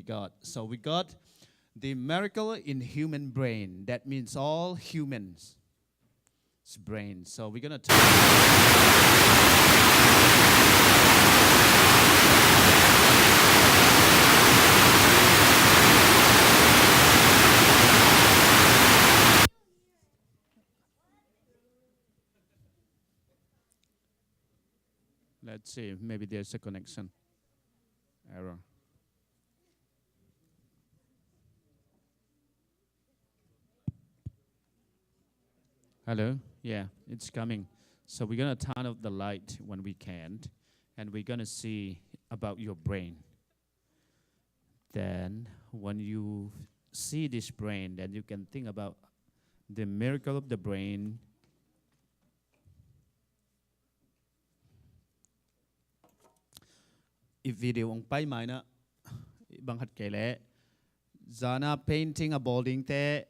got. So we got the miracle in human brain. That means all humans' brain. So we're gonna let's see. Maybe there's a connection error. Hello? Yeah, it's coming. So we're going to turn off the light when we can, and we're going to see about your brain. Then when you see this brain, then you can think about the miracle of the brain. If video on pai mai na bang hat kele zana painting a balding te.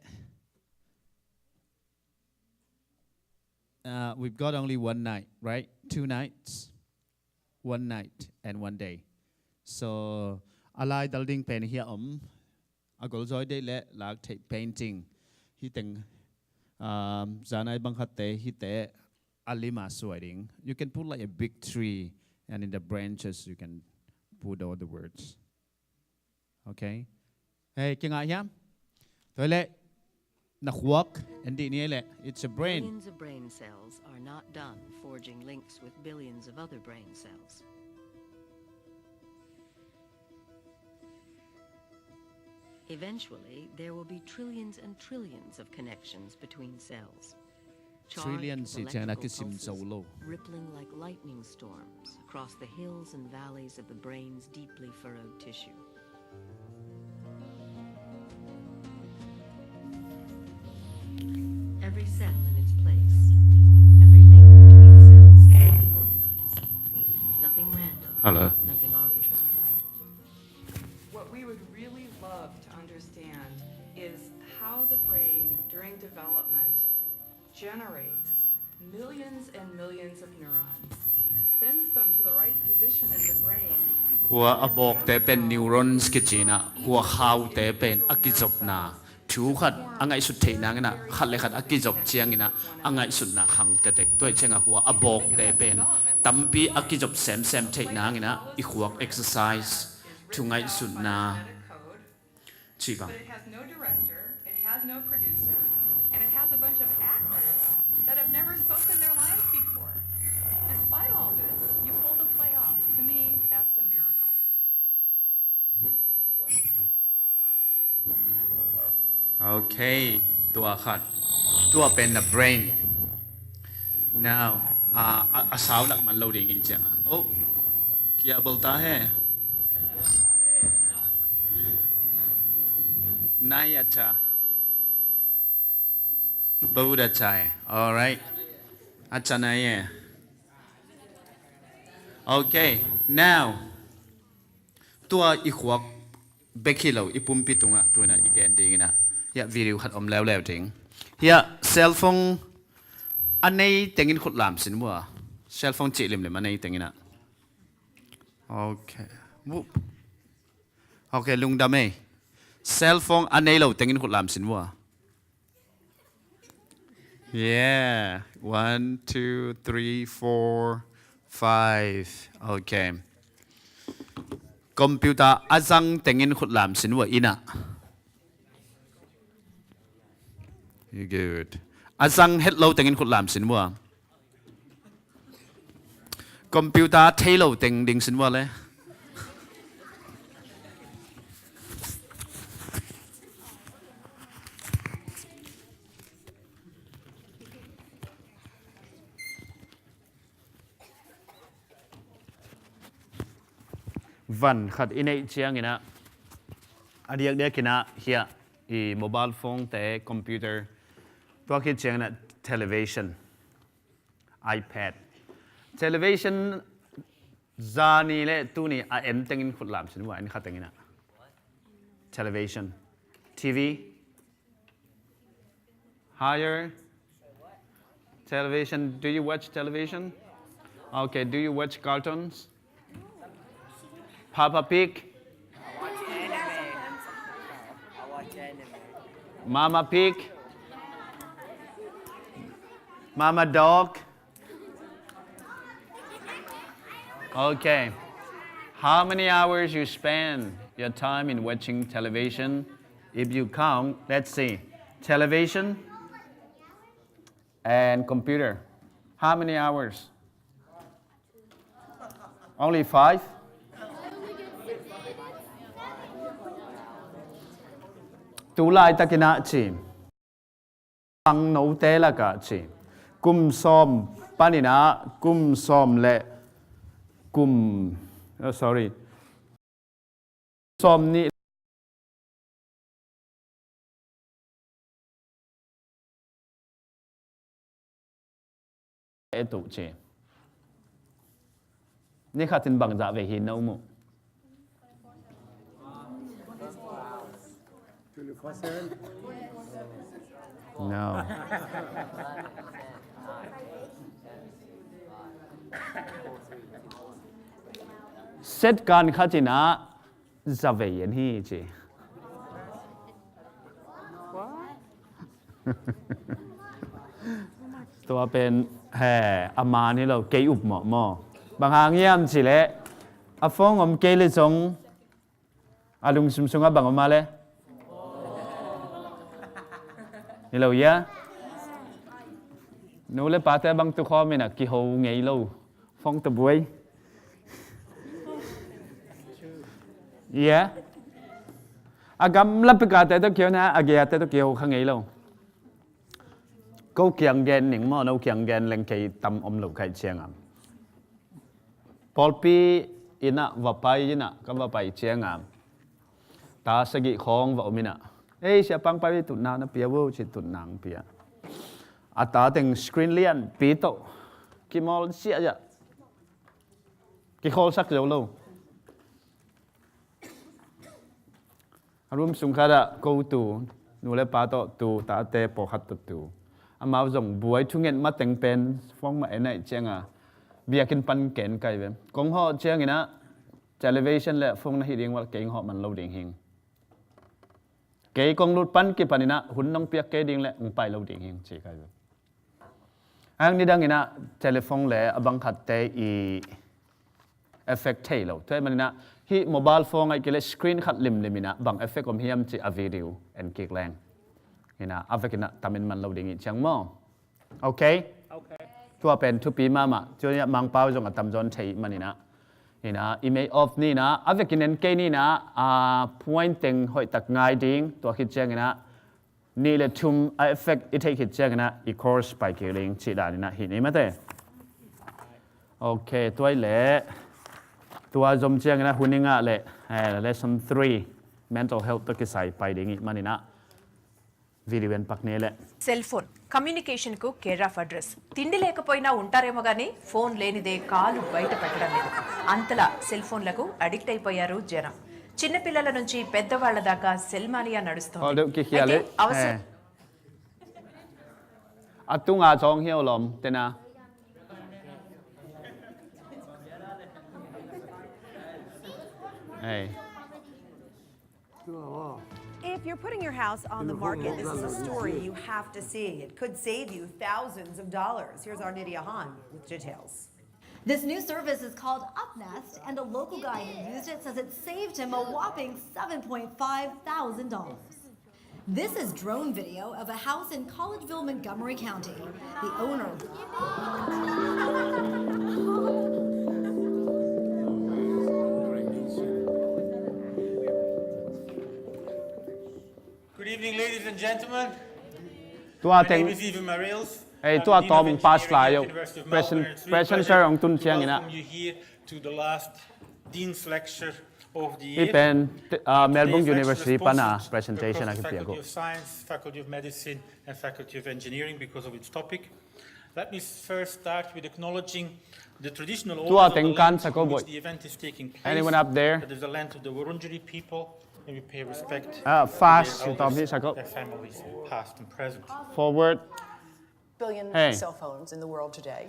We've got only one night, right? 2 nights, 1 night and 1 day. So, alai dalding pen here agol joy de le lag take painting. He think zanai bang hatte he te alima sweating. You can put like a big tree, and in the branches you can put all the words. Okay? Hey, kinga yam? Toilet. It's a brain. Billions of brain cells are not done forging links with billions of other brain cells. Eventually, there will be trillions and trillions of connections between cells. Trillions rippling like lightning storms across the hills and valleys of the brain's deeply furrowed tissue. Every cell in its place, every link between cells can be organized. Nothing random, Hello. nothing arbitrary. What we would really love to understand is how the brain, during development, generates millions and millions of neurons, sends them to the right position in the brain. Hua abok te pen neurons kichina, hua how te pen akizop na. Chú khát angai sút thế nàng na khát lệ khát akizop chiang na angai sút na hang te tek toi chenga hua abok te pen tampi akizop sem thế nàng na ikhuak exercise chu ngai sút na chi bang. But it has no director, it has no producer, and it has a bunch of actors that have never spoken their lines before. Despite all this, you pulled the play off. To me, that's a miracle. Okay, tua khat, tua pen the brain. Now, sao lắc man lâu điện chăng? Oh, kia bolta hai. Nai acha. बहुत अच्छा है. All right. अच्छा नहीं है. Okay. Now, tua ikhwak bekilo ipumpitunga tuina igen dingina. Ya video khat leo ting. Ya cell phone anei tengin khut lam sin wa. Cell phone chi lim anei tengina. Okay. Okay, lung dame. Cell phone anei lo tengin khut lam sin wa. Yeah. 1, 2, 3, 4, 5. Okay. Computer azang tengin khut lam sin wa ina. You good. Azang hello tengin khut lam sin wa. Computer telo teng ding sin wa le. Van khát inay chiang ina adiak dia kina here I mobile phone te computer to ki chiang na television iPad television zani le tu ni a em tengin khut lam sin wa an khat tengina television TV higher television. Do you watch television? Okay, do you watch cartoons? Papa Pig? Mama pig. Mama dog. Okay. How many hours you spend your time in watching television? If you count, let's see, television and computer. How many hours? Only 5? Tu lai takina chi. Ang no te la ka chi. Kum som panina kum som le kum sorry. Som ni etu chi. Ni khatin bang za ve hin no mu. 24/7. No. Set kan khatina za ve yen hi chi.ตัวเป็นแห่อามานี่เราเกยอุบหมอหม้อบางหางเยี่ยมสิเละอาฟงอมเกยเลยสงอาลุงซุมซุงอ่ะบางออกมาเลยนี่เราเยอะนู้เลยป้าแต่บางตัวข้อไม่น่ะกี่หูไงเราฟงตะบวยเยอะอากำลับไปกาแต่ตัวเกี่ยวนะอาเกียแต่ตัวเกี่ยวข้างไงเราcâu kiang gen ning mo no kiang gen leng kai tam om lo kai chiang am polpi ina vapai ina ka vapai chiang am ta sagi khong va omina ei sia pang pai tu na na pia wo chi tu nang pia ata teng screen lian pi to ki mol sia ja ki khol sak jo lo arum sung khada câu tu nu le pa to tu ta te po khat tu amao zong buai thungen ma teng pen phong ma enai chenga biakin pan ken kai ve kong ho cheng ina television le phong na hi ding wal keng ho man lo ding hing ke kong lut pan ki panina hun nong piak ke ding le ung pai lo ding hing chi kai ve ang ni dang ina telephone le abang khat te I effect thei lo te manina hi mobile phone ai ke le screen khat lim limina bang effect om hiam chi a video and kik lang ina avekina tamin man lo ding chang mo okay tua pen tu pi mama chuya mang pau jong atam jon thei manina ina email of ni na avekinen ke ni na pointing hoi tak ngai ding to khit chang ina ni le thum effect it take hit chang ina I course by killing chi da ni na hi ni mate okay toi le tua jom chang ina huninga le lesson 3 mental health to ki sai pai ding manina video en paknele cell phone communication కు care of address తిండి లేకపోయినా ఉంటారేమో గానీ phone లేనిదే కాలు బయట పెట్టడం లేదు అంతలా సెల్ ఫోన్లకు అడిక్ట్ అయిపోయారు జనం చిన్న పిల్లల నుంచి పెద్దవాళ్ల దాకా సెల్ మానియా నడుస్తుంది atunga chong hiao lom tena hey If you're putting your house on the market, this is a story you have to see. It could save you thousands of dollars. Here's our Nydia Han with details. This new service is called UpNest, and a local guy who used it says it saved him a whopping $7.5 thousand. This is drone video of a house in Collegeville, Montgomery County. The owner... Good evening, ladies and gentlemen. tua My name is Even Mariels. hey tua tom pass fly yo presenter ong tun chiang ina Welcome you here to the last Dean's lecture of the I year. pen Melbourne Today's University lecture pana sponsors presentation across ak the piago Faculty of Science, Faculty of Medicine, and Faculty of Engineering because of its topic. Let me first start with acknowledging the traditional tua owners of the tengkan land sako on boy which the event is taking place. anyone up there That is the land of the Wurundjeri people, and we pay respect fast to tom hi their sako elders, their families, past and present. forward Billion Hey. cell phones in the world today,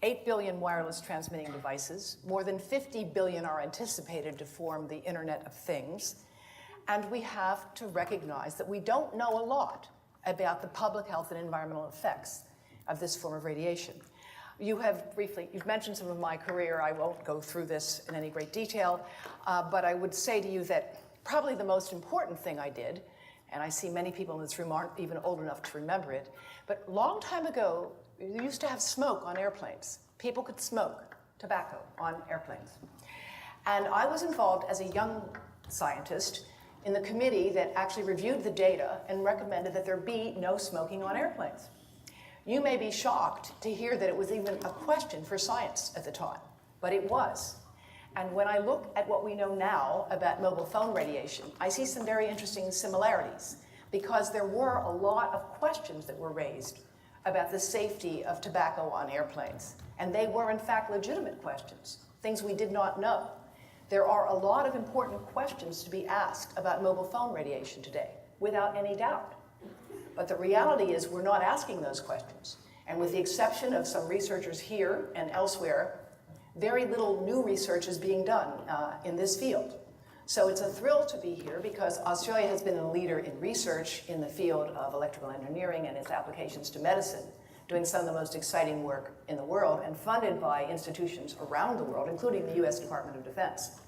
8 billion wireless transmitting devices, more than 50 billion are anticipated to form the Internet of Things, And we have to recognize that we don't know a lot about the public health and environmental effects of this form of radiation. You've mentioned some of my career. I won't go through this in any great detail, but I would say to you that probably the most important thing I did, and I see many people in this room aren't even old enough to remember it, but a long time ago, we used to have smoke on airplanes. People could smoke tobacco on airplanes. And I was involved as a young scientist in the committee that actually reviewed the data and recommended that there be no smoking on airplanes. You may be shocked to hear that it was even a question for science at the time, but it was. And when I look at what we know now about mobile phone radiation, I see some very interesting similarities because there were a lot of questions that were raised about the safety of tobacco on airplanes. And they were in fact legitimate questions, things we did not know. There are a lot of important questions to be asked about mobile phone radiation today, without any doubt. But the reality is we're not asking those questions. And with the exception of some researchers here and elsewhere, very little new research is being done in this field. So it's a thrill to be here because Australia has been a leader in research in the field of electrical engineering and its applications to medicine, doing some of the most exciting work in the world and funded by institutions around the world, including the US Department of Defense.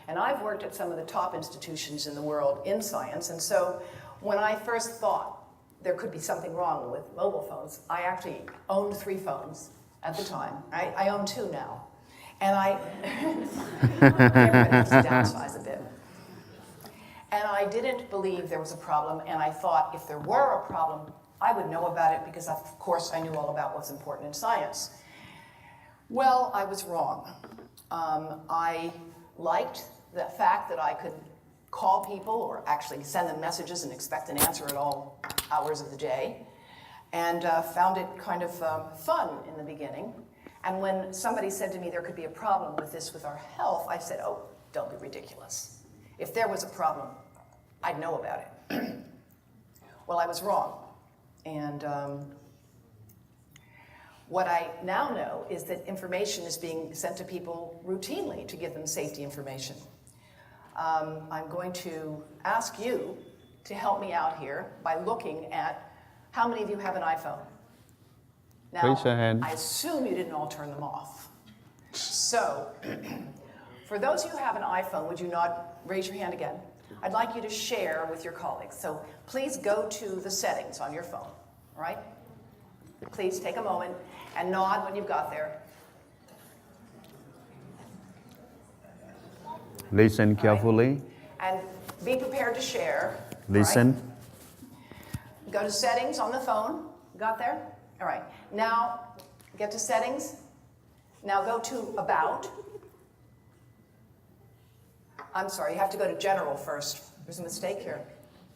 And I've worked at some of the top institutions in the world in science, and so when I first thought there could be something wrong with mobile phones, I actually owned 3 phones at the time. I own 2 now. And everybody has to downsize a bit. And I didn't believe there was a problem, and I thought if there were a problem, I would know about it because of course I knew all about what's important in science. Well, I was wrong. I liked the fact that I could call people or actually send them messages and expect an answer at all hours of the day, and found it kind of fun in the beginning. And when somebody said to me there could be a problem with this with our health, I said, oh, don't be ridiculous. If there was a problem, I'd know about it. Well, I was wrong. And what I now know is that information is being sent to people routinely to give them safety information. I'm going to ask you to help me out here by looking at how many of you have an iPhone? Now, Raise your hand. I assume you didn't all turn them off. So, for those who have an iPhone, would you not raise your hand again? I'd like you to share with your colleagues. So please go to the settings on your phone, all right? Please take a moment and nod when you've got there. Listen carefully. And be prepared to share. Listen. Right? Go to settings on the phone. Got there? All right. Now, get to settings. Now go to about. I'm sorry, you have to go to general first. There's a mistake here.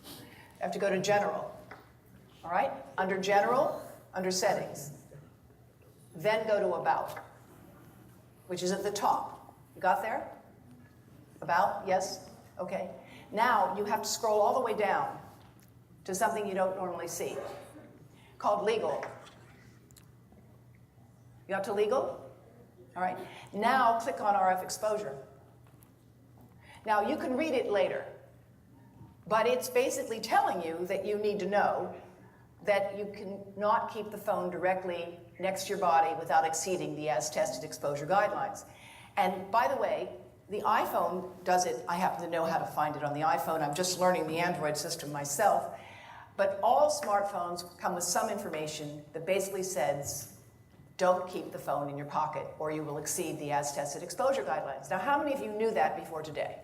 You have to go to general. All right? Under general, under settings. Then go to about, which is at the top. You got there? About? Yes? Okay. Now you have to scroll all the way down to something you don't normally see, called legal. You got to legal? All right. Now click on RF exposure. Now you can read it later, but it's basically telling you that you need to know that you cannot keep the phone directly next to your body without exceeding the as-tested exposure guidelines. And by the way, the iPhone does it. I happen to know how to find it on the iPhone. I'm just learning the Android system myself. But all smartphones come with some information that basically says, don't keep the phone in your pocket or you will exceed the as-tested exposure guidelines. Now, how many of you knew that before today?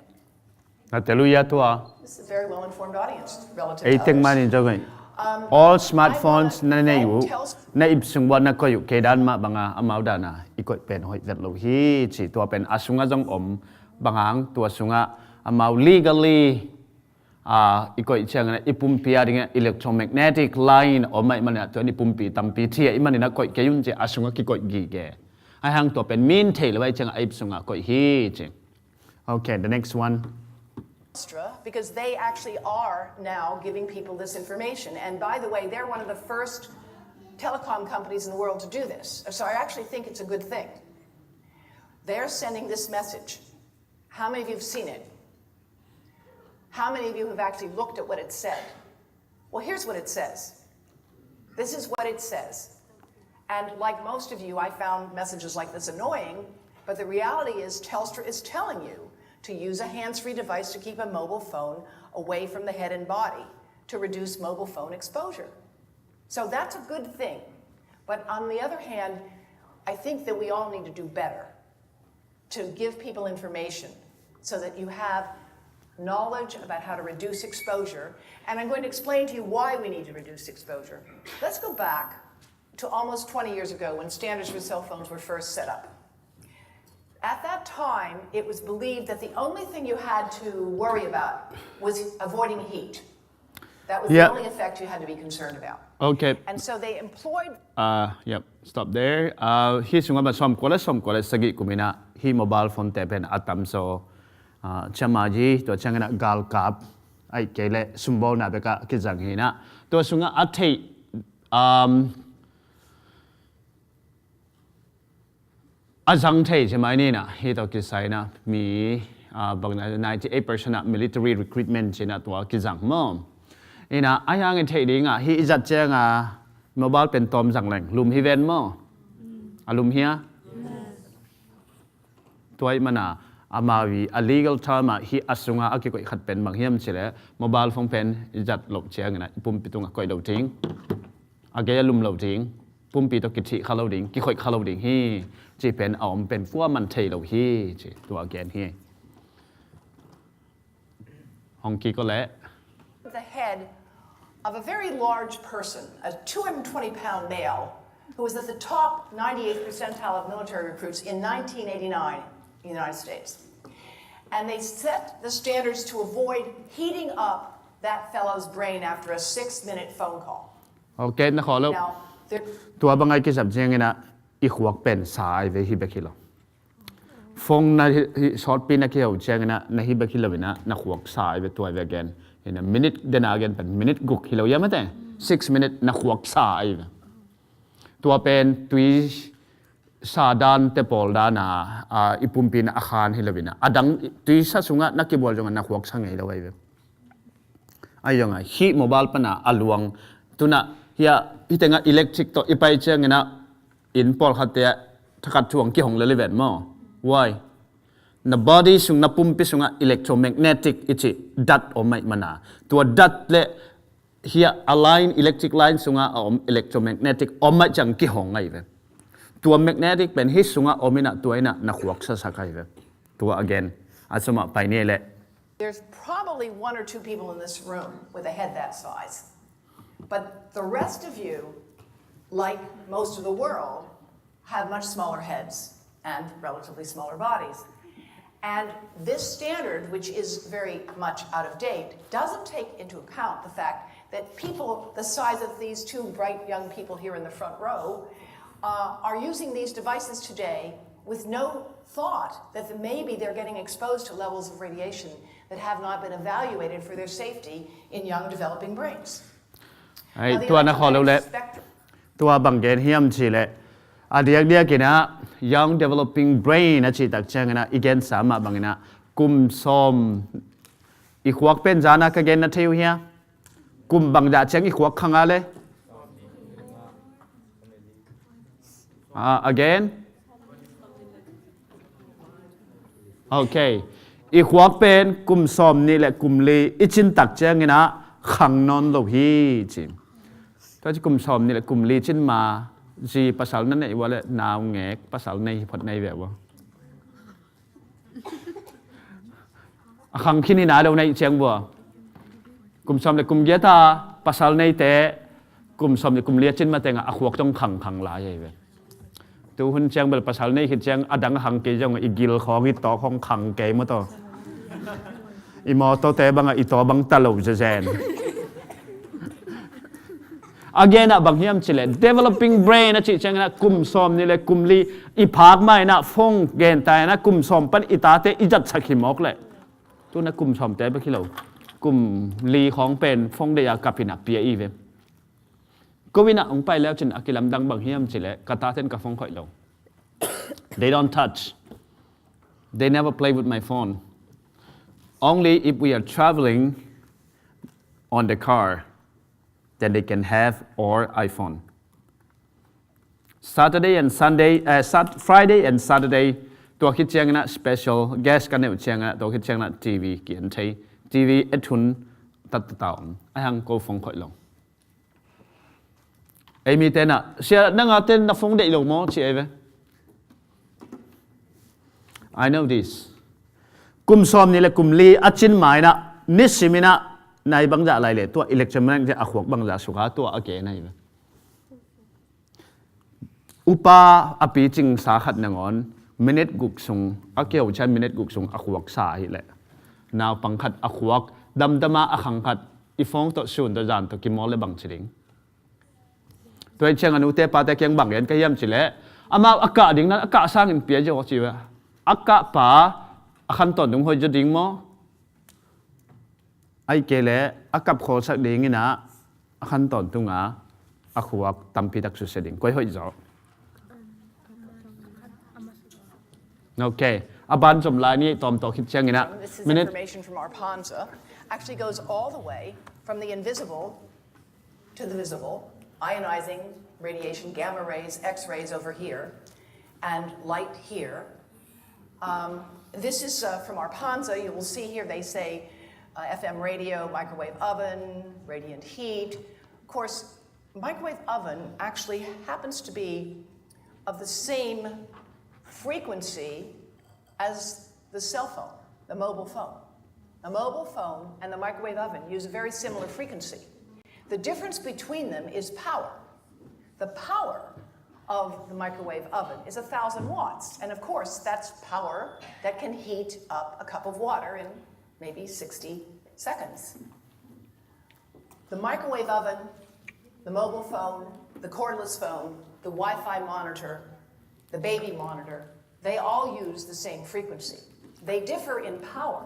This is a very well-informed audience relative to others. All smartphones na ibsungwa na koyu kedan ma banga amaudana ikot pen hoi that lo hi chi tua pen asunga jong bangang tua sunga amau legally ikot chang na ipumpia dinga electromagnetic line mai mana to ni pumpi tampi thia imani na koi kayun che asunga ki koi gi ge ai hang tua pen min thei lawai chang ibsunga koi hi chi. Okay, the next one. Because they actually are now giving people this information. And by the way, they're one of the first telecom companies in the world to do this. So I actually think it's a good thing. They're sending this message. How many of you have seen it? How many of you have actually looked at what it said? Well, here's what it says. This is what it says. And like most of you, I found messages like this annoying, but the reality is Telstra is telling you to use a hands-free device to keep a mobile phone away from the head and body to reduce mobile phone exposure. So that's a good thing. But on the other hand, I think that we all need to do better to give people information so that you have knowledge about how to reduce exposure. And I'm going to explain to you why we need to reduce exposure. Let's go back to almost 20 years ago when standards for cell phones were first set up. At that time, it was believed that the only thing you had to worry about was avoiding heat. That was the only effect you had to be concerned about. Okay. And so they employed... Yep, stop there. Hi sunga ba som kwala sagi kumina hi mobile phone tepen atam so chamaji to changana gal kap ai kele sumbo na beka kizang hina to sunga athei azang thei chemai ni na hi to kisai na mi bagna 98% na military recruitment china to kizang mo ina ayang thei dinga hi izat chenga mobile pen tom jang leng lum hi ven mo alum hia toy mana amawi a legal term hi asunga akikoi khat pen manghiam chile mobile phone pen izat lok cheng na pum pitung koi lo ting age lum lo ting pum pi to kithi khalo ding ki khoi khalo ding hi chi pen aom pen fua man thei lo hi chi to again hi hong ki ko le the head of a very large person, a 220-pound male, who was at the top 98th percentile of military recruits in 1989 in the United States. And they set the standards to avoid heating up that fellow's brain after a 6-minute phone call. Okay, na kholo. Now, tua bangai ki sab jeng ina I khuak pen sai ve hi bekilo. Phong na short pin na ki ho jeng ina na hi bekilo bina na khuak sai ve tua ve again. In a minute, then again, but minute guk hilo yamate 6 minutes na khuak sa ay. Tua pen tui sa dan te pol da na ipumpi na akhan hilawina. Adang tui sa sunga na kibol yung na khuak sa ngay laway. Ayong ay hi mobile pa na aluang tuna hiya itenga electric to ipay siya nga in pol khatya takat tuang ki hong laliven mo. Why? Na body sung napumpi sunga electromagnetic ichi dat o may mana tua dat le hiya align electric line sunga om electromagnetic o may jang ki hong ngai ve tua magnetic pen hi sunga omina tuaina na khuak sa sakai ve tua again asuma paine le there's probably 1 or 2 people in this room with a head that size, but the rest of you, like most of the world, have much smaller heads and relatively smaller bodies. And this standard, which is very much out of date, doesn't take into account the fact that people the size of these 2 bright young people here in the front row are using these devices today with no thought that maybe they're getting exposed to levels of radiation that have not been evaluated for their safety in young developing brains. Tua na kholo le tua bangen hiam chi le adiak dia kina young developing brain achi tak changana again sama bangina kum som I khuak pen jana ka gen na theu hia kum bang da chang I khuak khanga le again okay I khuak pen kum som ni le kum li ichin tak changina khang non lo hi chi to chi kum som ni le kum li chin ma gì pasal nan này wala nào nghe pasal này phật này vậy không? Khang khi nào đâu này chàng vừa, cùng xóm lại cùng ghé ta pasal này té, cùng xóm lại cùng liệt trên mặt tengah aku waktu khang lại vậy. Tu hun chàng bel pasal này khi chàng adang khang kê jong igil khong ito khong khang kê mo to, imo to té bang ito bang talo jajan. Again bang hiam chile developing brain na chi changna kum som ni le kum li I phak mai na phong gen tai na kum som pan itate ijat sakhimok le tu na kum som te ba khilo kum li khong pen phong de ya kapina pia I ve ko wina ong pai leo chin akilam dang bang hiam chile kata ten ka phong khoi lo they don't touch they never play with my phone only if we are traveling on the car then they can have our iPhone. Saturday and Sunday, Friday and Saturday ตัวคิดเชียงนะ special guest กันเนี่ยเชียงนะตัวคิดเชียงนะ TV เกียนใช้ TV เอ็ดทุนตัดต่อไอ้หังโกฟงค่อยลงไอ้มีเต้นอ่ะเชียนั่งเอาเต้นนักฟงเด็กลงมั้งเชียไอ้เว้ I know this กลุ่มซ้อมนี่แหละกลุ่มลีอัดชินหมายนะนิสิมินะในบางอย่างอะไรเลยตัวอิเล็กทรอนิกส์จะอขวกบางอย่างสุขาตัวโอเคนะอยู่อุปาอภิจิงสาขัดนงอนมินิทกุกซุงอาเกี่ยวใช้มินิทกุกซุงอขวกสาหิแหละนาวปังขัดอขวกดำดมาอขังขัดอีฟงตัวสูนตัวจานตัวกิมอลเลยบังชิงตัวเชียงอนุเตปาแต่เกียงบังเย็นก็เยี่ยมสิแหละอามาอากาศดิ่งนั้นอากาศสร้างอินเปียจะว่าจีวะอากาศป่าขันต้นตรงหัวจะดิ่งมั้งไอ้เกล้อากาศโคสักดิ่งนะขันต้นตรงอ่ะอขวกตั้มพิทักษ์สุดดิ่งก็ให้จ่อโอเคอาบานสมลายนี่ตอมต่อคิดเชียงนะ This is information from our Panza. Actually goes all the way from the invisible to the visible, ionizing radiation, gamma rays, X-rays over here, and light here. This is from our Panza. You will see here they say FM radio, microwave oven, radiant heat. Of course, microwave oven actually happens to be of the same frequency as the cell phone, the mobile phone. The mobile phone and the microwave oven use a very similar frequency. The difference between them is power. The power of the microwave oven is 1,000 watts. And of course, that's power that can heat up a cup of water in maybe 60 seconds. The microwave oven, the mobile phone, the cordless phone, the Wi-Fi monitor, the baby monitor, they all use the same frequency. They differ in power.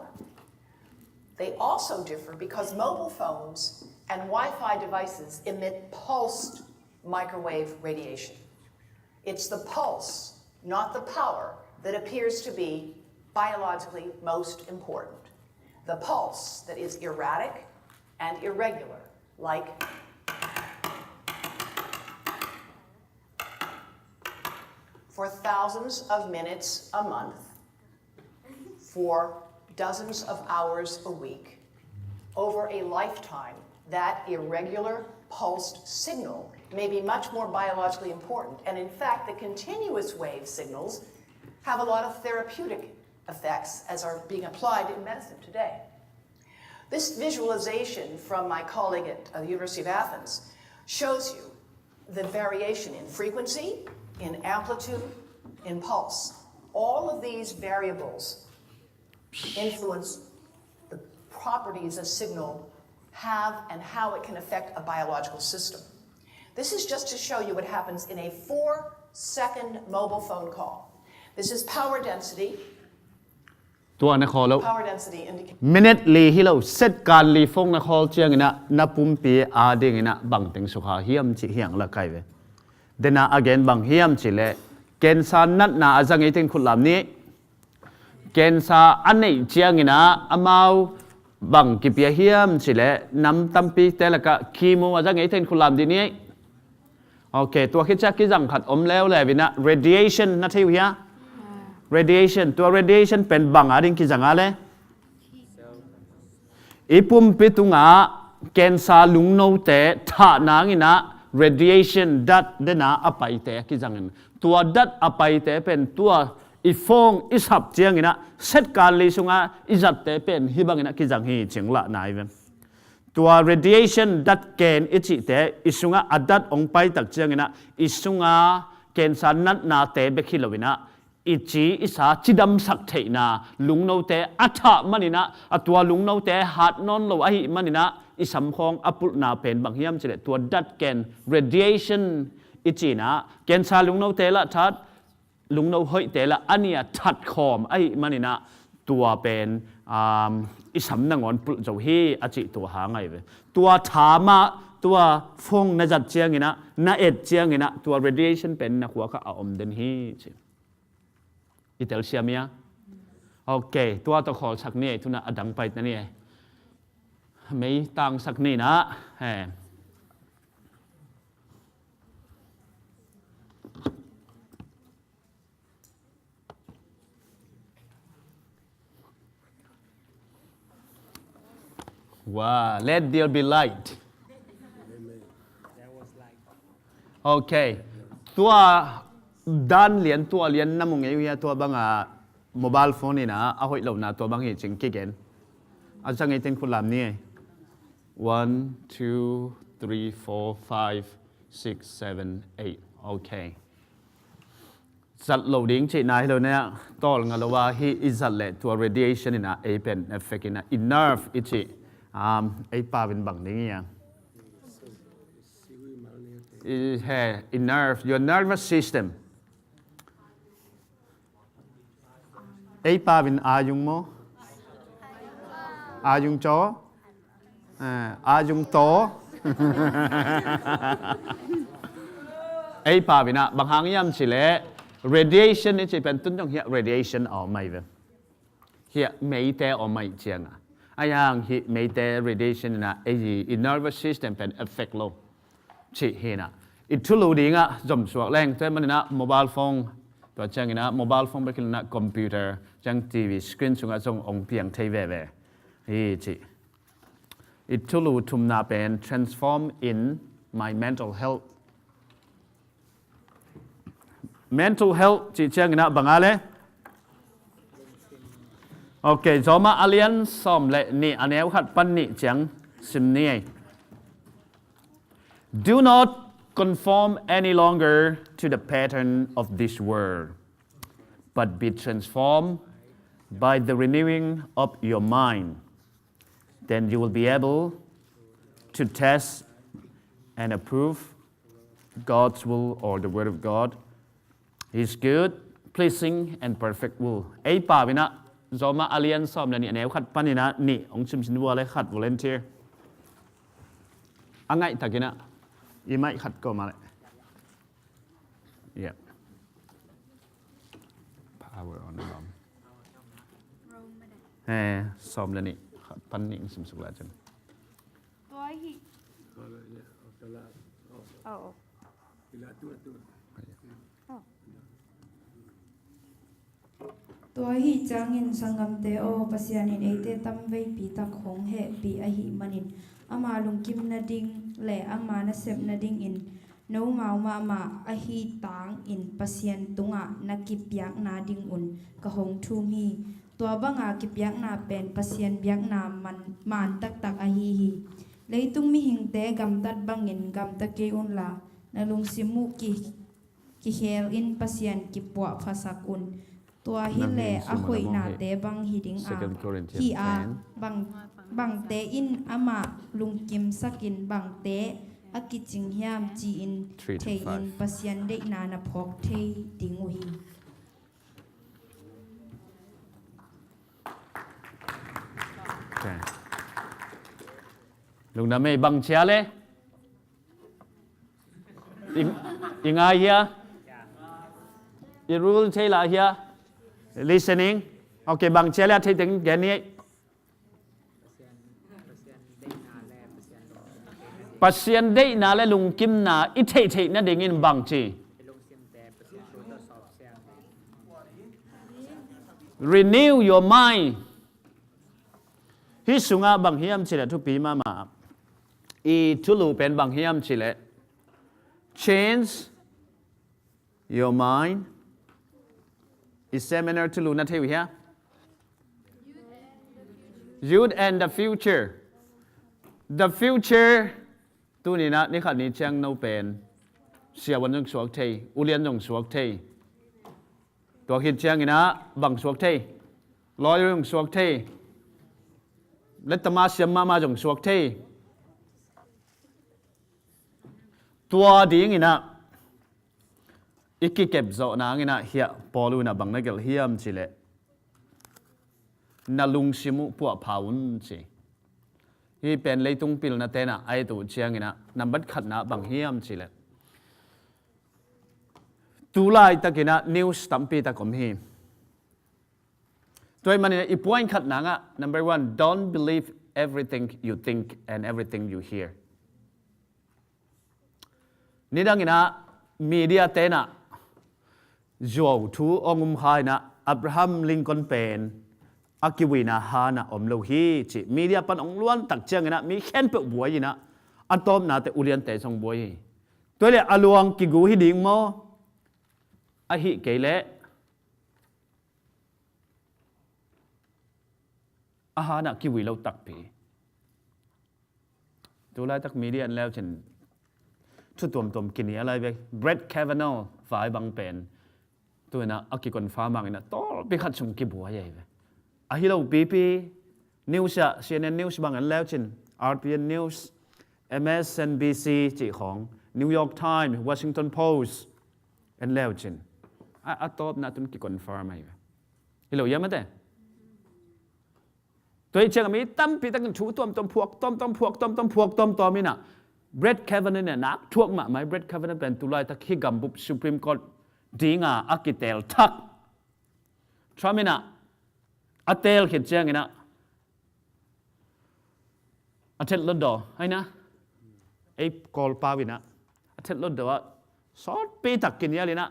They also differ because mobile phones and Wi-Fi devices emit pulsed microwave radiation. It's the pulse, not the power, that appears to be biologically most important. The pulse that is erratic and irregular, like for thousands of minutes a month, for dozens of hours a week, over a lifetime, that irregular pulsed signal may be much more biologically important. And in fact, the continuous wave signals have a lot of therapeutic effects as are being applied in medicine today. This visualization from my colleague at the University of Athens shows you the variation in frequency, in amplitude, in pulse. All of these variables influence the properties a signal have and how it can affect a biological system. This is just to show you what happens in a 4-second mobile phone call. This is power density. ตัวนักคอแล้ว Power density indicates มินิทลีที่เราเซตการลีฟงนักคอเชียงนะนับปุ่มปีอาเดงนะบังเต็งสุขาเฮียมจิเฮียงละไกเวเดน่า again บังเฮียมจิเล่เกณฑ์สารนัดนาจังไอเต็งขุดลำนี้เกณฑ์สารอันนี้เชียงนะอามาบังกิเปียเฮียมจิเล่น้ำตั้มปีแต่ละก็คีโมจังไอเต็งขุดลำดีนี้โอเคตัวคิดจักกิจังขัดอมแล้วเลยวินะ radiation นั่นที่วิฮะradiation ตัว radiation เป็นบังอะไรกิจังอะไรอีปุ่มปิตุงาเกณฑ์สารลุงโนเตท่านางอินะ radiation ดัดเดน่าอภัยเตกิจังอินตัวดัดอภัยเตเป็นตัวอีฟงอิสับเจียงอินะเซตการลีสุงาอิจัดเตเป็นฮิบังอินะกิจังฮีเจียงละนายเวนตัว radiation ดัดเกณฑ์อิจิเตอิสุงาอัดดัดองไปตักเจียงอินะอิสุงาเกณฑ์สารนัดนาเตเบคิลวินะอิจีอิสาจิดัมสักเทนาลุงโนเตอัฐะมันนะอัตัวลุงโนเตหัดนอนโลอหิมันนะอิสัมคองอปุนาเป็นบางเฮียมเจเลตัวดัดเกน radiation อิจีนะเกนซาลุงโนเตละทัดลุงโนเฮยเตละอันนี้ทัดคอมไอมันนะตัวเป็นอิสัมนงอนปุจฮีอจิตัวหาไงเวตัวถามาตัวฟงนจัดเจียงนะนาเอ็ดเจียงนะตัว radiation เป็นนักหัวก็เอาอมเดนฮีอิตาลีเมีย โอเคตัวตะขอสักนี่ทุนอดังไปนั่นนี่ไม่ต่างสักนี่นะว้า let there be light โอเคตัวด้านเหรียญตัวเหรียญน้ำมึงอย่างเงี้ยตัวบางโมบายโฟนนี่นะเอาไว้เหล่านาตัวบางอย่างจริงกี่เกนอาจจะไงเต็มคุณลำนี่ 1 2 3 4 5 6 7 8โอเคจัดโหลดดิ้งที่นายเราเนี่ยต่อลงแล้วว่าที่อิสระตัว radiation นี่นะเป็น effect นี่นะ innerve อีกที่ป้าเป็นบังนี้ยังinnerve your nervous system ป้าเป็นอายุงโมอายุงโจอายุงโตป้าเป็นบางครั้งย่ำสิเล่ radiation นี่จะเป็นต้นของเหี้ย radiation ออกมาเว้ยเหี้ยไม่แต่ออกมาเจียงอย่างเหี้ยไม่แต่ radiation นะnervous system เป็น effect โลชิเห็นอีทุลูดิ้งจมสวกแรงแต่มันนะ mobile phone ตัวเจ้างี้นะ mobile phone เป็นนะคอมพิวเตอร์จังทีวีสกรีนส่งส่งองเพียงทีวีเว้ยชิอีทุลูทุ่มนาเป็น transform in my mental health mental health จีเจ้างี้นะบางอะไรโอเคจอมาอเลียนซ้อมเลยนี่อันนี้ขัดปั้นนี่จังซิมนี่ do not conform any longer to the pattern of this world but be transformed by the renewing of your mind then you will be able to test and approve God's will or the word of God His good pleasing and perfect will ป่าไปนะจอมาอเลียนซ้อมเลยนี่อันนี้ขัดปั้นนี่นะนี่องชิมชินวัวเลยขัด volunteer อังไงตะกี้นะอีไม่ขัดก็มาเลย yeah power on the bomb ซ้อมเลยนี่ขัดปั้นนี่องชิมสุกแล้วจังตัวหิตัวหิจังอินสังกัมเตโอปัสยานินเอเตตัมเวปีตักหงเฮปีอหิมันินอามาลุงกิมนาดิงเล่อามานาเซบนาดิงอินโนมามาอหิตังอินปัสยันตุงะนักกิบยักนาดิงอุนกะหงทูมีตัวบังอากิบยักนาเป็นปัสยันยักนามันตักอหิฮีเลยตุงมีหิงเตกัมตัดบังอินกัมตะเกอุนลานาลุงซิมุกิเฮลอินปัสยันกิปวะภาษากุนตัวฮิเลอคุยนาเตบังฮิดิงฮีบังเตอินอามาลุงกิมสักินบังเตอากิจิงยามจีอินเทอินปัสยันเดนานาพอกเทดิงอุฮีลุงน้ำไม่บังเชียเลยยังไงเฮียรู้ใช่ละเฮีย listening โอเคบังเชียแล้วที่ถึงแกนี้ปัสยันได้นาและลุงกิมนาอิเทเทนั่นเองอินบังจี renew your mind ฮิสุงะบังเฮียมชิเลทุปีมาอีทุลูเป็นบังเฮียมชิเล change your mind อีเซมินาร์ทุลูนั่นเทียวเฮีย youth and the futureตัวนี้นะนี่ขัดนี้เชียงโนเป็นเสียวันยงสวกเทอุเลียนยงสวกเทตัวคิดเชียงนี่นะบังสวกเทลอยยงสวกเทและตมาเสียมาจงสวกเทตัวดีงี้นะอีกเก็บโซนะงี้นะเฮียปอลูนะบังนักเกลเฮียมสิเลนาลุงชิมุปัวพาวุนสิที่เป็นเลยตุงปิลนาเตนะไอตัวเชียงนะนับบัดขัดนะบังเฮียมสิเลตุลาตะกินะนิวส์ตัมปีตะกอมฮี ตัวมันเนี่ยอีพอยขัดหนังอ่ะ number one don't believe everything you think and everything you hear นี่ดังนะมีเดียเตนะจวบทูองุมหายนะอับราฮัมลิงคอนเป็นอากิวินาฮานะอมโลฮีจิมีเดียปันองล้วนตักเจียงนะมีแค่นเปิดบัวยีนะอันตอมนาแต่อุเลียนแต่ทรงบัวยีตัวเลยอลวงกิกูฮิดิงโมอหิเกเลอาหารกิวิเราตักปีตัวแรกตักมีเดียนแล้วฉันชุดตัวกินนี่อะไรไป bread cavernel ฝ่ายบางเป็นตัวน่ะอากิคนฟ้ามังนะต่อไปขัดชงกิบัวใหญ่ไปอาฮิเราบีพีนิวส์ CNN News บางอันแล้วฉัน RPN News MSNBC จีของ New York Times Washington Post อันแล้วฉันอาตอบน่ะตุนกิคนฟ้าไม่ไปฮิเรายังไม่ได้ตัวเชียงมีตั้มปีตั้งชูต้มพวกต้มนี่นะ bread covenant เนี่ยนักทั่วมาไหม bread covenant เป็นตุลาตะขี้กำบุบ Supreme Court ดีงาอากิเตลทักทรามินะอาเตลเขียนเชียงไงนะอาเทลลดดอไอ้นะไอ้กอลปาวินะอาเทลลดดอว่าซอสปีตักกินเยอะเลยนะ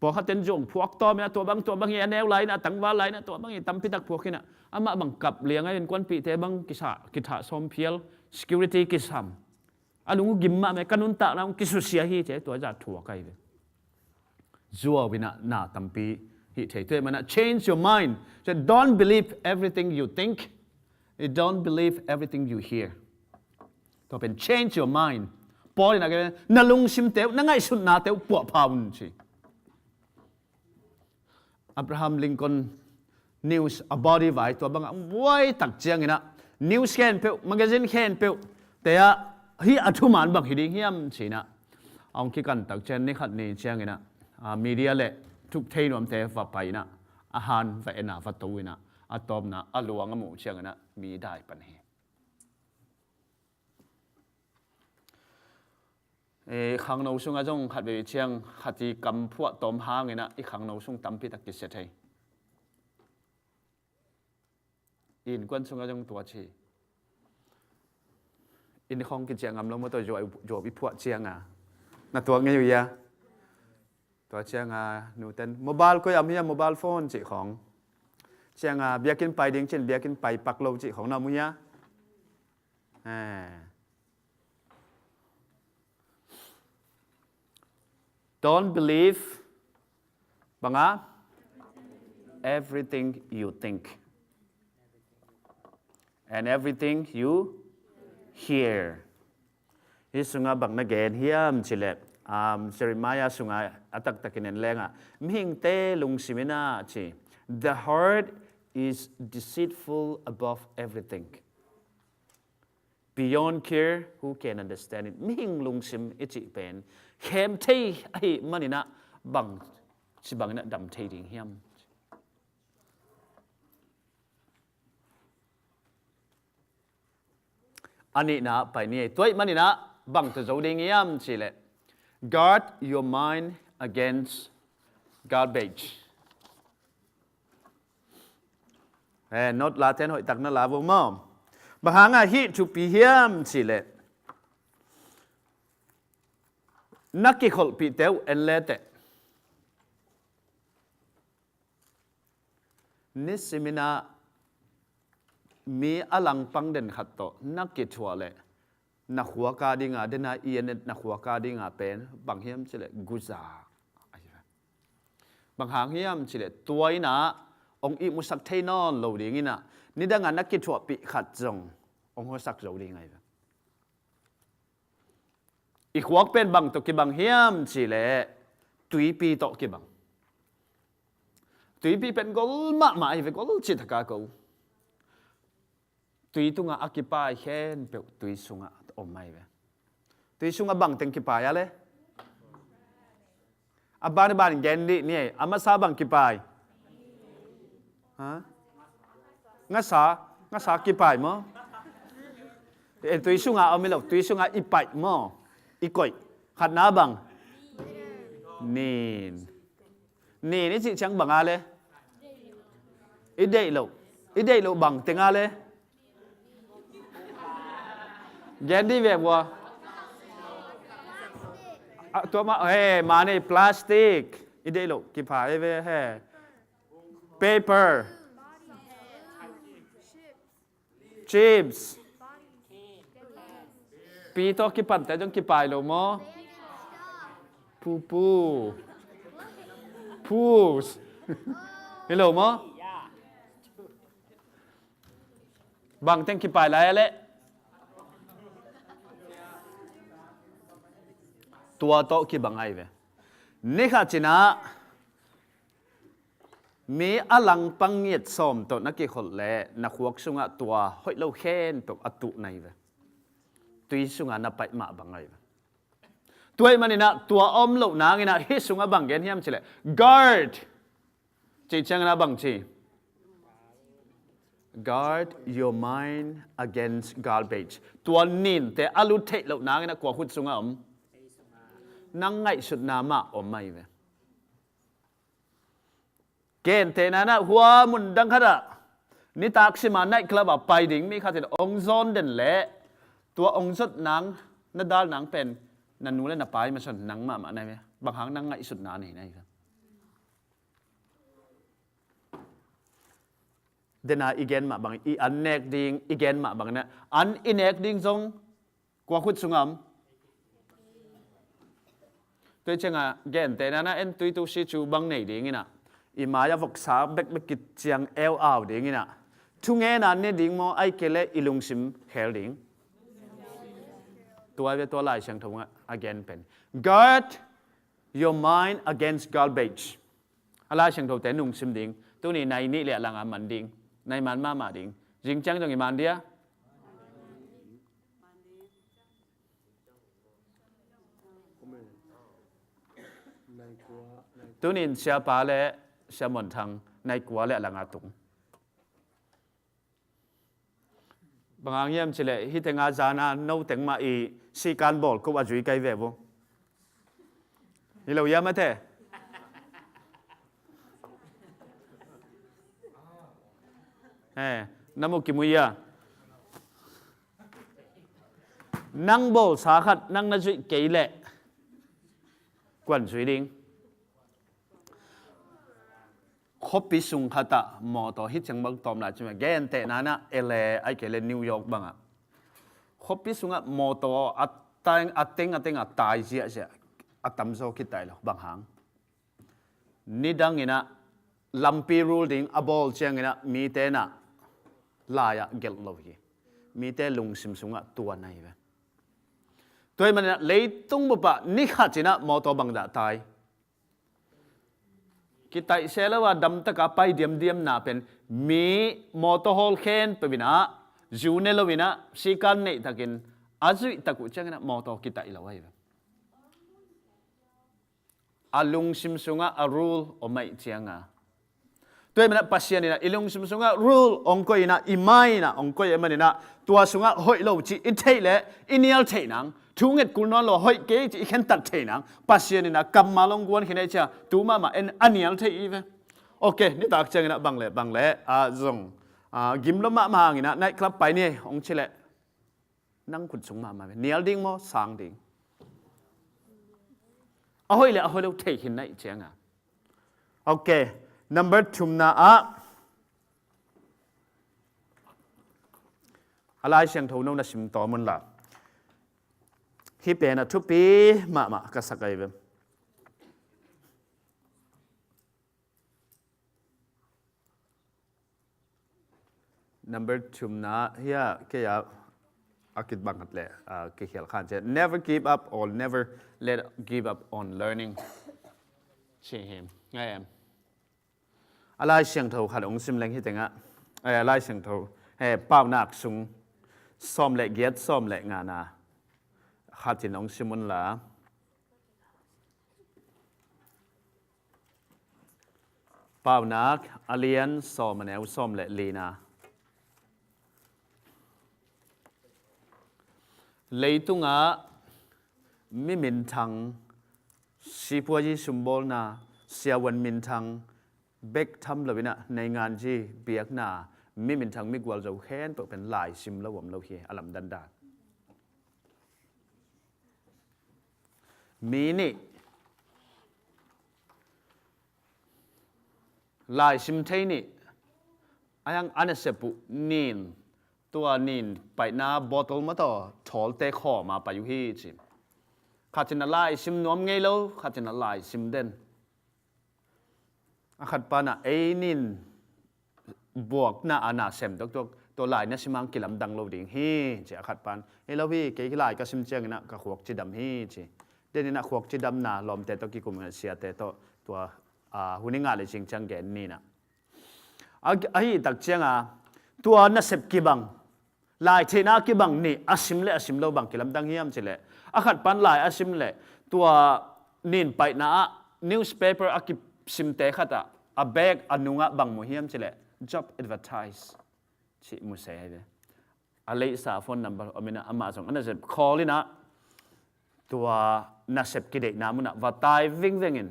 พอเขาเต้นจงพวกต้มนะตัวบางอย่างแนวไหลนะตั้งว่าไหลนะตัวบางอย่างตั้มปีตักพวกนี่นะอามาบังกับเลี้ยงไอ้เป็นกวนปีเตบังกิถาสมเพียล security กิสามอาลุงกิมมาไม่กันนุนตะนะกิสุเสียฮีเจตัวจัดถั่วไก่เลยจัววินะหน้าตั้มปีฮีเจตัวมันนะ change your mind so don't believe everything you think don't believe everything you hear ตัวเป็น change your mind พอเลยนะกันนั่งลงซิมเตวนั่งไงสุดหน้าเตวปวดพาวนสิอับราฮัมลิงคอนนิวส์อบอดี้ไว้ตัวบางไว้ตักเจียงนะนิวส์แคนเปิลแมกกาซีนแคนเปิลแต่ฮีอัฐุมันบางฮีดิ้งเฮียมสินะเอาคิดกันตักเจียงนี่ขัดนี่เจียงนะมีเดียเละทุกเทนวมเทฟับไปนะอาหารไฟนะฟัตตูนะอัตอมนะอัลวงอมูเจียงนะมีได้ปัญหาขังโนซุงอาจงขัดไปเชียงขัดที่กำพวกต้มห้างนะอีขังโนซุงตั้มพิตักกิเสถีอินกวนซุงอาจงตัวชีอินของกิเจียงอำลงมาตัวโจวิพวกเชียงน่ะตัวไงอยู่ยะตัวเชียงนูเต็นโมบายก็ยังมีโมบายโฟนจีของเชียงเบียกินไปดิ้งเช่นเบียกินไปปักโลจีของนามุยะDon't believe, banga, everything you think, and everything you hear. Hi sunga bang na gen hiam chile. Jeremiah sunga atak takinen lenga. Ming te lung simina chi. The heart is deceitful above everything. Beyond care, who can understand it? Ming lung sim ichi pen. เข้มที่ไอ้มันนี่นะบังสิบังนะดำที่ดิ่งเฮียมอันนี้นะไปนี่ตัวมันนี่นะบังจะจะดิ่งเฮียมสิเลย guard your mind against garbage นอตลาเทนหอยตักนั่นลาบุมอมบางครั้งฮิทุปีเฮียมสิเลยนักกิขลปีเตวเอ็นเลเตนิสิมินามีอลังปังเด่นขัดโตนักกิชัวเลนักหัวกาดิงาเดนาอีเนนักหัวกาดิงาเป็นบางเฮียมสิเลกุซาบางหางเฮียมสิเลตัวน่ะองอีมุสักเทนอนโลดีงี้น่ะนี่ดังงานนักกิชัวปีขัดจงองหัวสักโลดีไงอีกวักเป็นบางตกิบังเฮียมสิเลตุยปีตกิบังตุยปีเป็นกอลมากมายเป็นกอลจิตกากอลตุยตุงอากิปายเห็นเปตุยสุงอาอมไม่เวตุยสุงอาบังเต็งกิปายอะไรอาบานบานเกนดิเนี่ยอามาซาบังกิปายฮะงัสากิปายมั้งตุยสุงอาเอาไม่หรอกตุยสุงอาอีปายมั้งอีกอยขัดน้าบังนี่นี่สิเชียงบังอะไร ít đây lộ bằng tiếng A lên gen đi về qua tua mà này plastic ít đây lộ kịp phải về hè paper chips pi to kịp bàn tay trong kịp phải lộ mò pu pools hello mò bằng tiếng kịp phải lại lẽ tua to kịp bằng ai vềนี่ค่ะจีน่ามีอลังปังเงียดสมตัวนักกีฬาเล่นักวักสุงะตัวหอยเล่าเข็นตัวอัตุในเวตุยสุงะนับไปมาบังไงเวตัวมันนี่นะตัวอมเล่านางนี่นะฮิสุงะบังเกนเฮียมชิเล guard จีเชงนะบังจี guard your mind against garbage ตัวนินแต่อลุเทเล่านางนี่นะกว่าขุดสุงะอมนั่งไงสุดนามาอมไม่เวเกณฑ์เทน่ะนะหัวมุนดังขนาดนี่ตากสิมาในคลับไปดิ่งมีข้าศึกองซอนเด่นเละตัวองสุดนังนั่นดาลนังเป็นนันนูเล่นนับไปมาส่วนนังมาไหนไหมบางครั้งนั่งไงสุดนานี่นะครับเดน่าอีเกนมาบางอีอันเนกดิ่งอีเกนมาบางเนี่ยอันอินเนกดิ่งทรงกว่าขุดสุงามตัวเช่นอ่ะเกณฑ์เทน่ะนะเอ็นตุยตุชิจูบางไหนดิ่งนี่นะอีมายาฟกษาเบกเบกิจยังเอลเอาดิ่งนี่นะทุกเงินนั้นเนี่ยดิ่งมอไอเกล่อิลุงซิมเฮลดิ่งตัวเวตัวลายเชิงทงอ่ะ again เป็น guard your mind against garbage อะไรเชิงทงแต่นุ่งซิมดิ่งตัวนี้ในนี่แหละหลังมันดิ่งในมันมาดิ่งจริงจังตรงอีมันเดียตัวนี้เสียปาเล่เสียหมดทางในกัวเล่หลังอาตุงบางอย่างเฉลี่ยฮิตงาจานาโน้ตงมาอีสีการบอลก็ว่าจุยไกลเว็บนี่เราเยอะไหมเท่น้ำมุกิมุยะนั่งบอลสาขัดนั่งน่าจุยเกยเล่กวนจุยดิ่งคบพิสุงขัดมอต่อฮิตจังบังตอมละใช่ไหมแกนเตะนั้นนะเอเลไอเกเลนิวยอร์กบังอ่ะคบพิสุงอ่ะมอต่ออัตตังอัตเต็งอัตตายเสียเสียอัตตำโซคิดตายหรอบางหางนี่ดังอินะลัมปีรูลดิ้งอบอลเชียงอินะมีเตนะลายเกลโลกีมีเตลุงซิมสุงอ่ะตัวไหนเว้ยตัวมันเนี่ยเลยตุ้งบุปผานี่ขัดจีนะมอต่อบังดาตายคิดแต่เสร็จแล้วว่าดำตะกับไปเดียมน่าเป็นมีมอเตอร์โฮลเคนไปวินะจูเนลวินะสิการเนี่ยตะกินอาจุยตะกุจังนะมอเตอร์คิดแต่ละไว้อาลุงซิมซุงะอารูลอไม่เจียงตัวมันปัสยานี่นะอีลุงซิมซุงะรูลองก็ยินะอีไม่นะองก็ยังมันนี่นะตัวซุงะหอยโลจิอิเทเลอินิอัลเทนังทุงเงินกุลนอลโลหอยเกจิเห็นตัดเทนังปัสยานี่นะกำมาลงกวนเห็นได้จ้ะตัวมาเอ็นอันนี้อัลเทอีเวโอเคนี่ตากจังนะบังเล่จงกิมล้มมาอย่างนี้นะในคลับไปนี่องเชลนั่งขุดสูงมาเนียลดิ้งมั้งสางดิ้งเอาให้เลยเทหินในเจียงโอเค number 2นะอะไรเสียงทูโน่นสิมต่อมันละที่เป็นทุกปีมาก็สักไอ้เบม number 2นะเฮียแค่อากิดบังคับเลยแค่เขียนข้างเจ never give up or never let give up on learning ใช่ไหมง่ายเอ็มอะไรเสียงทูขัดองซิมเล็งที่แต่งอะไรเสียงทูเป้าหนักสูงซ้อมเล็กเกียรซ้อมเล็กงานขัดจินองซิมุนละเป้าหนักอเลียนซ้อมมันแล้วซ้อมเล็กลีนาเลยตุงมิมินทังสิพวจีสุมบอลนาเสียวันมินทัง เบกทำเลยนะในงานที่เบียกหน้ามีมินทางมิกวอลจะแค้นตัวเป็นลายซิมแล้วผมเราเฮียอลัมดันดามีนี่ลายซิมเทนี่ยังอันนี้เสปุนินตัวนินไปหน้าบอตลมาต่อถอลเตะข้อมาไปอยู่ที่จิข้าจะน่าลายซิมน้อมไงแล้วข้าจะน่าลายซิมเด่นขัดปานะไอ้นินบวกหน้าอาณาเซมตัวลายนี่สิมังกิลำดังโลดิ่งฮีจีขัดปานไอ้เราพี่เกี่ยลายก็ซิมเจียงนะก็ขวกจีดำฮีจีเดี๋ยวนี้นะขวกจีดำน่ะลมแต่ตัวกี่กุมเสียแต่ตัวหุ่นงานเลยจริงจังแกนี่นะไอ้ตักเจียงตัวน่าเสพกี่บังลายเทน่ากี่บังนี่อาซิมโลบังกิลำดังเฮียมจีเลยขัดปานลายอาซิมเลยตัวนินไปหน้า newspaper อากิซิมเตะขัดa bag อันนุงะบังมุฮิมเฉล job advertise ชิมุเซ่เลยอะไรสาฟอนนัมเบอร์อเมนะอามาส่งอันนั้นจะ call เลยนะตัวนักเสพกิเลสน้ำมันนะว่าตายวิ่งอิน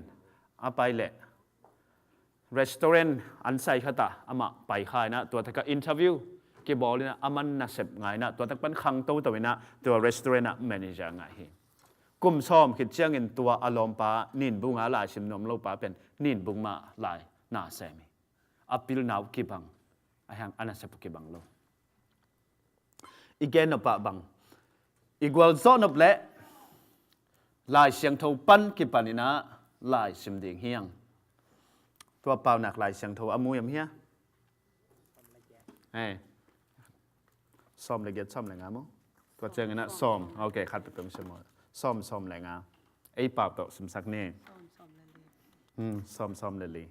อาไปเลย restaurant อันใส่ขัดอามาไปขายนะตัวทัก interview กี่บอกเลยนะอามันนักเสพไงนะตัวทักเป็นขังตัวนะตัว restaurant นะ manager ไงกุมซ้อมคิดเชียงเงินตัวอารมณ์ป้านินบุงหาลายชิมนมโลป้าเป็นนินบุงมาลายน่าเสมีอพิลนาวกีบังไอ้หังอันนั้นเสพกีบังโลอีกแกนนปะบังอีกวัลโซนบเละลายเสียงเท่าปั้นกีปันนี่นะลายชิมดิ่งเฮียงตัวเปล่าหนักลายเสียงเท่าอมูยมเฮียซ้อมละเอียดซ้อมอะไรงามมั้งตัวเจงนะซ้อมโอเคคัดไปเป็นสมอซ้อมแรงอ่ะไอ้ปากต่อสมศักดิ์เนี่ยซ้อมเลย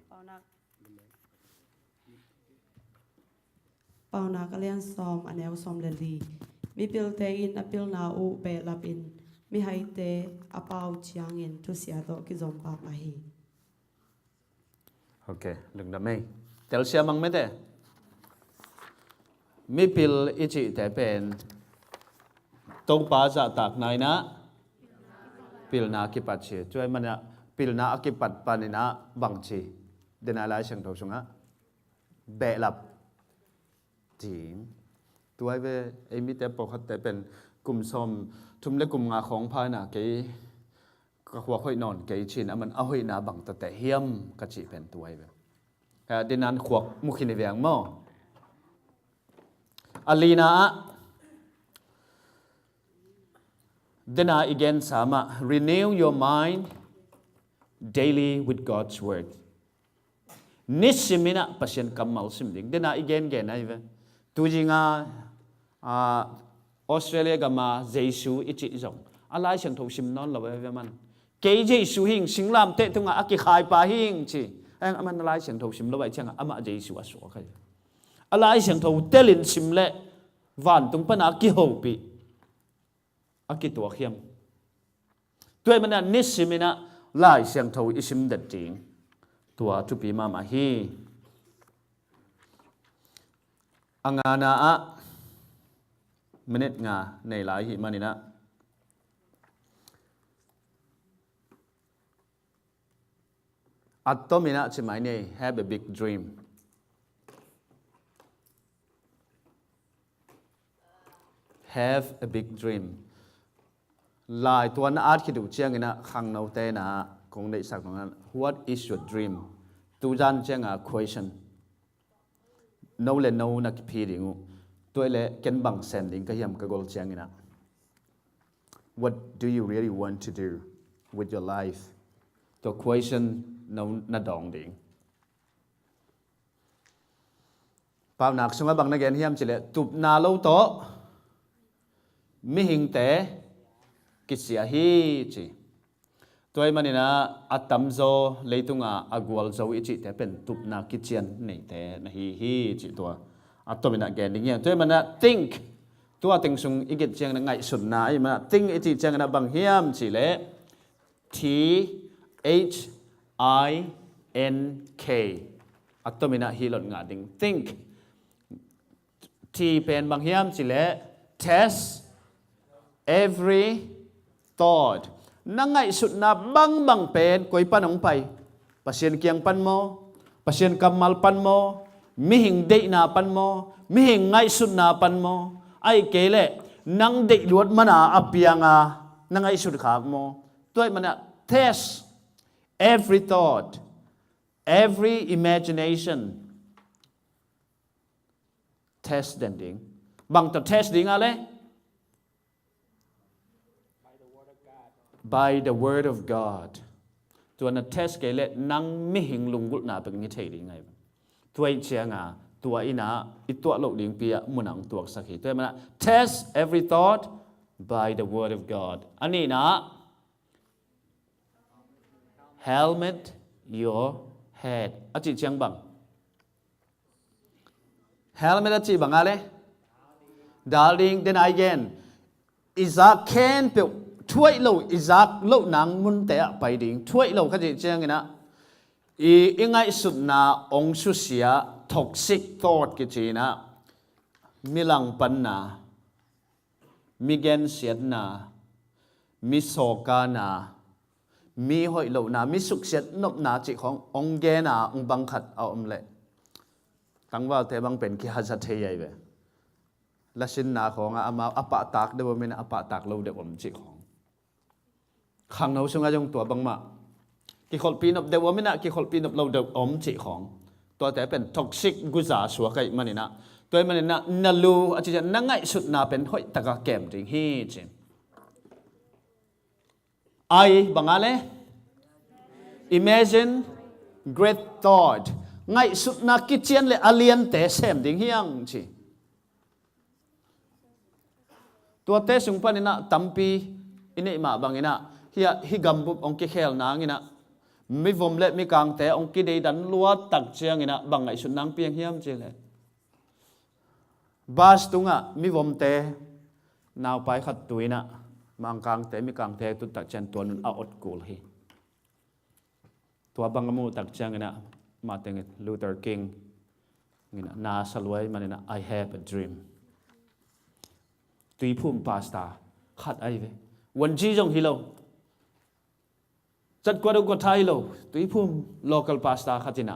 เปานาก็เลี้ยงซ้อมอันนี้ซ้อมเลยมีพิลเตอินอพิลนาอูเบลับอินมีไฮเตอเปาจียงอินทุเสียโตกิจอมปาปะฮีโอเคลึกดำไม่เตลเชียมังไม่ได้มีพิลอิจิแต่เป็นตรงปาจะตักนายนะพิลนาคิปัดเชียช่วยมันนะพิลนาคิปัดปานินะบังชีเดินอะไรเชิงทศงะเบลับจีนตัวไอ้มิเตปกติเป็นกลุ่มสมทุ่มเล็กกลุ่มงาของพายนะกี่ก็หัวค่อยนอนกี่ชินมันเอาให้นาบังแต่เฮียมกระจีเป็นตัวไอ้แบบเดินนั้นขวกมุขินเวียงมั่วอลีนาThen again sama renew your mind daily with God's word. Nisimina pasien kamal simding. Then again ay tuji nga Australia gama Jesu ichi zong. Alai siyang thong sim non lawe man. Kay Jesu hing singlam te tunga aki khai pa hing chi. Ang aman alai siyang thong sim lawe chang ama Jesu aso kay. Alai siyang thong telin simle van tung pana ki hopi. Aki tua khiam tuai mana nisimina lai siang thau isim dat ting tua tupi mama hi angana a minute nga nei lai hi manina atomina chimai nei have a big dream have a big dreamลายตัวนั้นอาจคิดดูเชียงนะขังเอาแต่นะคงได้สักตรงนั้น What is your dream ตัวจันเชียงquestion no เลย no นักพีดิ่งตัวเลยเก็นบังเซนดิ่งก็ยังก็กอลเชียงนะ What do you really want to do with your life ตัว question no นัดดองดิ่งป่าวหนักสงฆ์บังนักเรียนเฮียมจิเลตุบนาโลโตมิหิงเตกิจเสียฮีจีตัวมันนี่นะอัตตัมโซเลยตุงอากวลโซอิจิแต่เป็นตุบนากิจเชียนนี่แต่นะฮีจีตัวอัตตัวมันนะแกนี่เงี้ยตัวมันนะ think ตัวติงซุงอีกิจเชียงนะไงสุดนะมันนะ think อิจิเชียงนะบางเฮียมจีเล่ T H I N K อัตตัวมันนะฮีหล่นงาดิง think T เป็นบางเฮียมจีเล่ test every thought นั่งไงสุดนะบังเป็นกวยปันองไปpasien kiang pan mo ปัศยันกำมัลปันโมมิหิงเดนาปันโมมิหิงไงสุดนาปันโมไอเกเลนังเดลวดมันอาเปียงานังไงสุดขากโมตัวมันtest every thought every imagination test เด่นดิ้งบางตัว test ดิ้งอะไร by the word of God ตัวนั้น test เกเลนังมิหิงลุงกุลนาเป็นนิเทศดิ้งไงตัวเชียงาตัวอินาอิตัวโลกดิ้งเปียมุนังตัวสักทีตัวมัน test every thought by the word of God อันนี้นะ helmet your head อาจิเชียงบัง helmet อาจิบังอะไร darling then again อิซักเคนเปียวช่วยเราอิซักเราหนังมุนเตะไปดิ้งช่วยเราเขาจิเชียงนะอีไงสุดนาองสุเสีย toxic thought กิจีนะมิลังปันนามิเกนเสียนามิโซกานามีหอยเหล่านามีสุขเสียนบนาจิขององเกนาองบังขัดเอาอมเละตั้งว่าเทบังเป็นขี้ฮัจเทียไปและสินนาของอามาอปะตากเดวมินอปะตากเราเด็กอมจิของขังเราซึ่งอาจงตัวบังมากี่คนปีนบเดวมินะกี่คนปีนบเราเด็กอมจิของตัวแต่เป็นท็อกซิกกุซาสัวไก่มันนี่นะตัวมันนี่นะนัลูอาจจะนั่งไงสุดนาเป็นหอยตะกะแกมจริงฮีจิไอบังอะไร imagine great thought ไงสุดนักกิจเจนเลยอเลียนแต่เสมดิ่งเฮียงจีตัวเตสุงปนินะตัมปีอินี่มาบังอินะเฮียฮิกัมบุบองกิเคลนางอินะไม่วมเล็ไม่กางแต่องกิเดดันลัวตักเชียงอินะบังไงสุดนางเปียงเฮียมจีเลยบาสตุงะไม่วมเตนาวไปขัดตุยนะมังกางแต่ไม่กางแต่ตุตักเชนตัวนึงเอาอดกูลฮีตัวบังกมูตักเชียงอินะมาเต็งลูเทอร์คิงอินะนาสลวยมันอินะ I have a dreamตุยพุ่มปาสตาขัดไอเววันจีจงฮิโลจัดกวาดกวาไทยโลตุยพุ่ม local pasta ขัดจินะ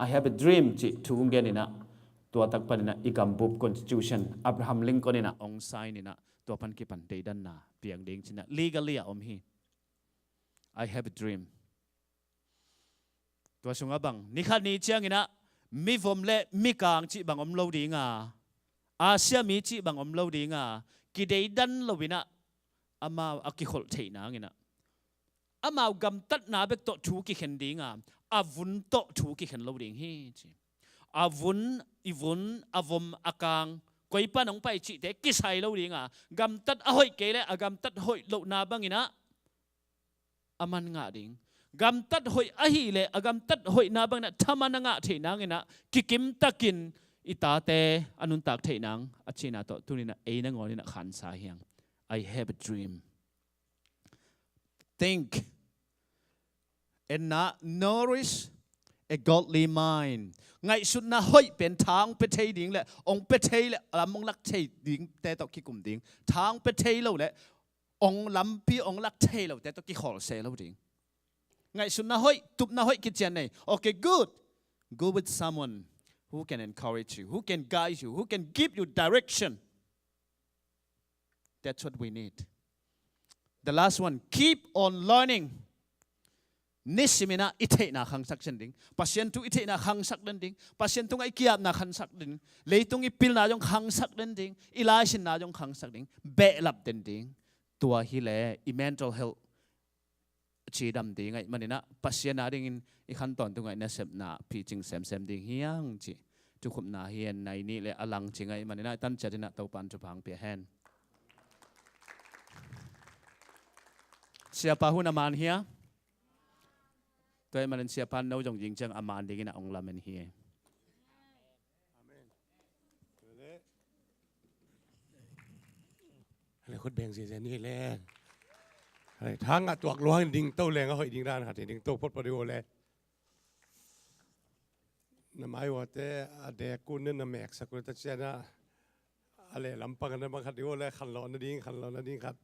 I have a dream จิทุงเกนินะตัวตักปันนะอีกัมบุบ constitution อับราฮัมลิงคอนินะองไซนินะตัวพันกิปันเดดันนาเปียงเด้งจินะ legally อมฮี I have a dream ตัวสุงบังนิขัดนี้เชียงอินะมีฟมเละมีกางจิบังอมโลดีงาอาเซียมีจิบังอมโลดีงากิเดดันโลวินะอามาอักิขลเทนางอินะอามากำตัดนาเบกโตถูกิเข็นดีงาอาวุนโตถูกิเข็นโลดีงฮีจิอาวุนอีวุนอาวมอากางกวยป้านองไปจิเตกิไซโลดีงากำตัดอหอยเกเลอากำตัดหอยโลนาบังอินะอามันงาดิงกำตัดหอยอหิเลอากำตัดหอยนาบังนะทำมันงาเทนางอินะกิกิมตะกินอิตาเตอนุนตักเทนังอชินาโตตุนินะเอนังอนินะขันสาเฮียง I have a dream think and not nourish a godly mind ไงสุดนะห้อยเป็นทางไปเทดิ่งแหละองไปเทแหละลำมงลักเทดิ่งแต่ตอกี้กลุ่มดิ่งทางไปเทเราแหละองลำพี่องลักเทเราแต่ตอกี้ขอเสเราดิ่งไงสุดนะห้อยตุบนะห้อยกิจเจนเนี่ยโอเค good go with someone who can encourage you, who can guide you, who can give you direction. That's what we need. The last one, keep on learning. Nisimina ite na khangsak sending. Pasien tu ite na khangsak dending. Pasien tu ngai kiap na khangsak dending. Leitung ipil na jong khangsak dending. Ilaisin na jong khangsak dending. Belap dending. Tua hile i mental health. Chi dam ding ngai manina pasien na dingอีขั้นตอนตรงไหนเนี่ยเสพหน้าพี่จึงเสมดิ่งเฮียงจีทุกคนหน้าเฮียนในนี้เลยอลังจริงไงมันน่าตั้งใจนะเตาปันจุพังเปียแฮนเสียปาหุนอามานเฮียตัวมันเสียปันเราจงยิงจังอามานดิ่งนะองลามันเฮียอะไรคนแบ่งเสียนี่แหละอะไรทางตัวกลวงดิ่งเต้าแรงก็หอยดิ่งด้านหัดดิ่งเต้าพดปฏิโอเลยน้ำไอ้ว่าแต่เด็กกูเนี่ยน้ำแม็กสักคนตัดเสียนะอะไรลำปังกันนะบางคัดดิโอเลยขันร้อนนั่นดิ่งขัด